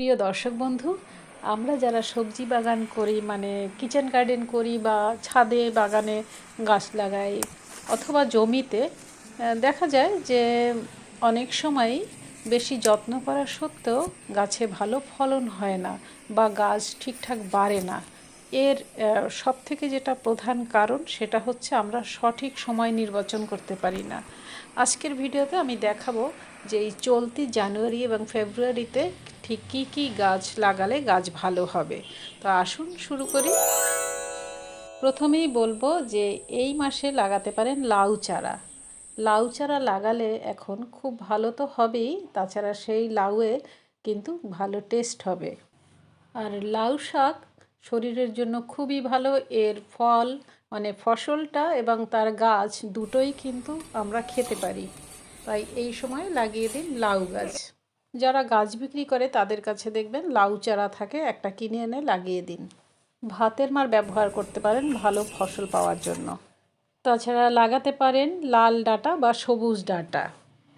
প্রিয় দর্শক বন্ধু, আমরা যারা সবজি বাগান করি মানে কিচেন গার্ডেন করি বা ছাদে বাগানে গাছ লাগাই অথবা জমিতে, দেখা যায় যে অনেক সময়ই বেশি যত্ন করা সত্ত্বেও গাছে ভালো ফলন হয় না বা গাছ ঠিকঠাক বাড়ে না। এর সবথেকে যেটা প্রধান কারণ সেটা হচ্ছে আমরা সঠিক সময় নির্বাচন করতে পারি না। আজকের ভিডিওতে আমি দেখাবো যে এই চলতি জানুয়ারি এবং ফেব্রুয়ারিতে ঠিক কী কী গাছ লাগালে গাছ ভালো হবে। তো আসুন শুরু করি। প্রথমেই বলবো যে এই মাসে লাগাতে পারেন লাউ চারা। লাউ চারা লাগালে এখন খুব ভালো তো হবেই, তাছাড়া সেই লাউয়ে কিন্তু ভালো টেস্ট হবে। আর লাউ শাক শরীরের জন্য খুবই ভালো। এর ফল মানে ফসলটা এবং তার গাছ দুটোই কিন্তু আমরা খেতে পারি, তাই এই সময় লাগিয়ে দিন লাউ গাছ। যারা গাছ বিক্রি করে তাদের কাছে দেখবেন লাউ চারা থাকে, একটা কিনে এনে লাগিয়ে দিন। ভাতের মাড় ব্যবহার করতে পারেন ভালো ফসল পাওয়ার জন্য। তাছাড়া লাগাতে পারেন লাল ডাঁটা বা সবুজ ডাঁটা।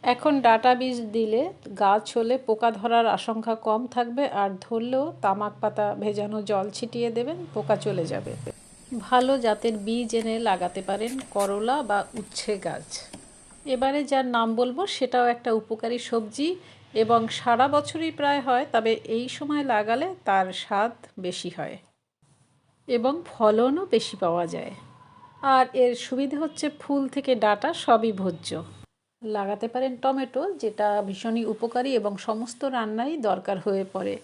এখন ডাঁটা বীজ দিলে গাছ হলে পোকা ধরার আশঙ্কা কম থাকবে, আর ধরলেও তামাক পাতা ভেজানো জল ছিটিয়ে দেবেন, পোকা চলে যাবে। ভালো জাতের বীজ এনে লাগাতে পারেন করলা বা উচ্ছে গাছ। এবারে যার নাম বলবো সেটাও একটা উপকারী সবজি এবং সারা বছরই প্রায় হয়, তবে এই সময় লাগালে তার স্বাদ বেশি হয় এবং ফলনও বেশি পাওয়া যায়। আর এর সুবিধে হচ্ছে ফুল থেকে ডাঁটা সবই ভোজ্য। লাগাতে পারেন টমেটো, যেটা ভীষণই উপকারী এবং সমস্ত রান্নাই দরকার হয়ে পড়ে,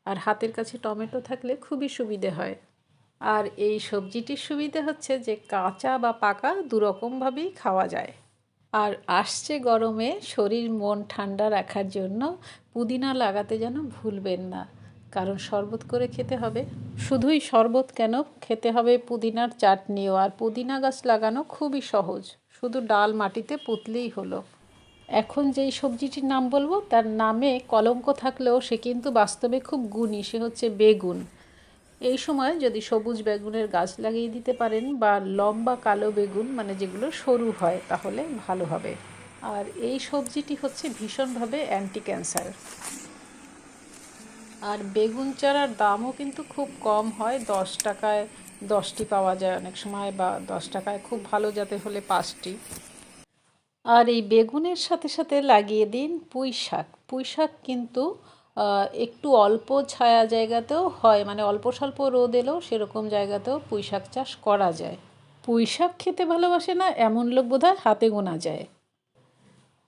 আর হাতের কাছে টমেটো থাকলে খুবই সুবিধে হয়। আর এই সবজিটির সুবিধে হচ্ছে যে কাঁচা বা পাকা দুরকমভাবেই খাওয়া যায়। আর আসছে গরমে শরীর মন ঠান্ডা রাখার জন্য পুদিনা লাগাতে যেন ভুলবেন না, কারণ শরবত করে খেতে হবে। শুধুই শরবত কেন, খেতে হবে পুদিনার চাটনিও। আর পুদিনা গাছ লাগানো খুবই সহজ, শুধু ডাল মাটিতে পুঁতলেই হলো। এখন যেই সবজিটির নাম বলবো তার নামে কলঙ্ক থাকলেও সে কিন্তু বাস্তবে খুব গুণী, সে হচ্ছে বেগুন। এই সময় যদি সবুজ বেগুনের গাছ লাগিয়ে দিতে পারেন বা লম্বা কালো বেগুন মানে যেগুলো সরু হয়, তাহলে ভালো হবে। আর এই সবজিটি হচ্ছে ভীষণভাবে অ্যান্টি ক্যান্সার। আর বেগুন চারার দামও কিন্তু খুব কম হয়, 10 টাকায় 10টি পাওয়া যায় অনেক সময়, বা 10 টাকায় খুব ভালো জাতে হলে 5টি। আর এই বেগুনের সাথে সাথে লাগিয়ে দিন পুঁই শাক। পুঁই শাক কিন্তু একটু অল্প ছায়া জায়গাতেও হয়, মানে অল্প স্বল্প রোদ এলেও সেরকম জায়গাতেও পুঁই শাক চাষ করা যায়। পুঁই শাক খেতে ভালোবাসে না এমন লোক বোধহয় হাতে গোনা যায়।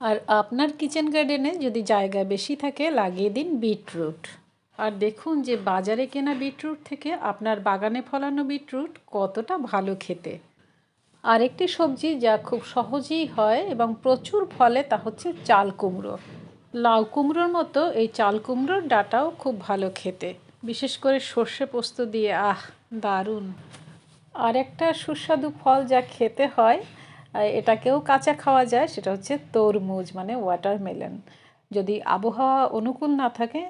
আর আপনার কিচেন গার্ডেনে যদি জায়গা বেশি থাকে লাগিয়ে দিন বিটরুট। আর দেখুন যে বাজারে কেনা বিটরুট থেকে আপনার বাগানে ফলানো বিটরুট কতটা ভালো খেতে। আরেকটি সবজি যা খুব সহজেই হয় এবং প্রচুর ফলে তা হচ্ছে চাল কুমড়ো। লাউ কুমড়োর মতো এই চাল কুমড়োর ডাঁটাও খুব ভালো খেতে, বিশেষ করে সর্ষে পোস্ত দিয়ে, দারুণ। আর একটা সুস্বাদু ফল যা খেতে হয়, এটাকেও কাঁচা খাওয়া যায়, সেটা হচ্ছে তরমুজ মানে ওয়াটারমেলন। যদি আবহাওয়া অনুকূল না থাকে,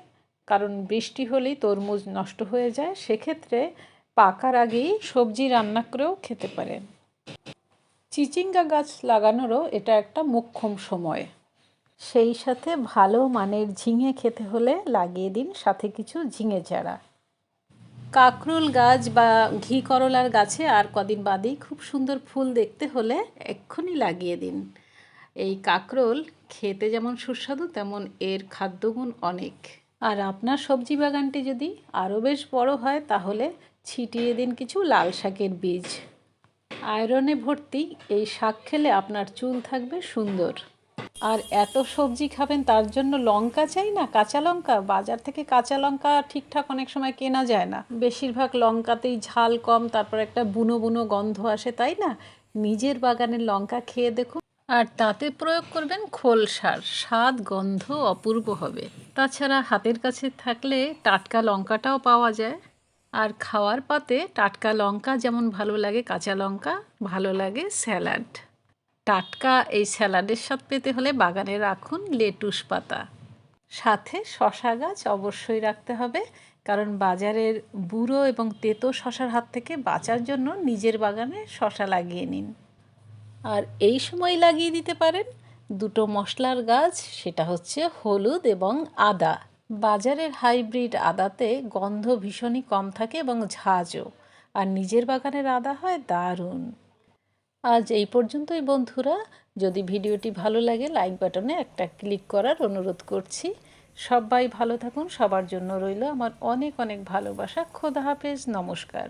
কারণ বৃষ্টি হলেই তরমুজ নষ্ট হয়ে যায়, সেক্ষেত্রে পাকার আগেই সবজি রান্না করেও খেতে পারেন। চিচিঙ্গা গাছ লাগানোরও এটা একটা মোক্ষম সময়। সেই সাথে ভালো মানের ঝিঙে খেতে হলে লাগিয়ে দিন সাথে কিছু ঝিঙে চারা। কাঁকরোল গাছ বা ঘি করলার গাছে আর কদিন বাদেই খুব সুন্দর ফুল দেখতে হলে এক্ষুনি লাগিয়ে দিন। এই কাঁকরোল খেতে যেমন সুস্বাদু, তেমন এর খাদ্যগুণ অনেক। আর আপনার সবজি বাগানটি যদি আরও বেশ বড় হয়, তাহলে ছিটিয়ে দিন কিছু লাল শাকের বীজ। আয়রনে ভর্তি এই শাক খেলে আপনার চুল থাকবে সুন্দর। আর এত সবজি খাবেন তার জন্য লঙ্কা চাই না, কাঁচা লঙ্কা। বাজার থেকে কাঁচা লঙ্কা ঠিকঠাক অনেক সময় কেনা যায় না, বেশিরভাগ লঙ্কাতেই ঝাল কম, তারপর একটা বুনো বুনো গন্ধ আসে, তাই না? নিজের বাগানের লঙ্কা খেয়ে দেখুন, আর তাতে প্রয়োগ করবেন খোল সার, স্বাদ গন্ধ অপূর্ব হবে। তাছাড়া হাতের কাছে থাকলে টাটকা লঙ্কাটাও পাওয়া যায়। আর খাওয়ার পাতে টাটকা লঙ্কা যেমন ভালো লাগে, কাঁচা লঙ্কা ভালো লাগে স্যালাড। টাটকা এই স্যালাডের স্বাদ পেতে হলে বাগানে রাখুন লেটুস পাতা। সাথে শশা গাছ অবশ্যই রাখতে হবে, কারণ বাজারের বুড়ো এবং তেতো শশার হাত থেকে বাঁচার জন্য নিজের বাগানে শশা লাগিয়ে নিন। আর এই সময় লাগিয়ে দিতে পারেন দুটো মশলার গাছ, সেটা হচ্ছে হলুদ এবং আদা। বাজারের হাইব্রিড আদাতে গন্ধ ভীষণই কম থাকে এবং ঝাঁঝও, আর নিজের বাগানের আদা হয় দারুণ। আজ এই পর্যন্তই বন্ধুরা। যদি ভিডিওটি ভালো লাগে লাইক বাটনে একটা ক্লিক করার অনুরোধ করছি। সবাই ভালো থাকুন, সবার জন্য রইল আমার অনেক অনেক ভালোবাসা। খোদা হাফেজ, নমস্কার।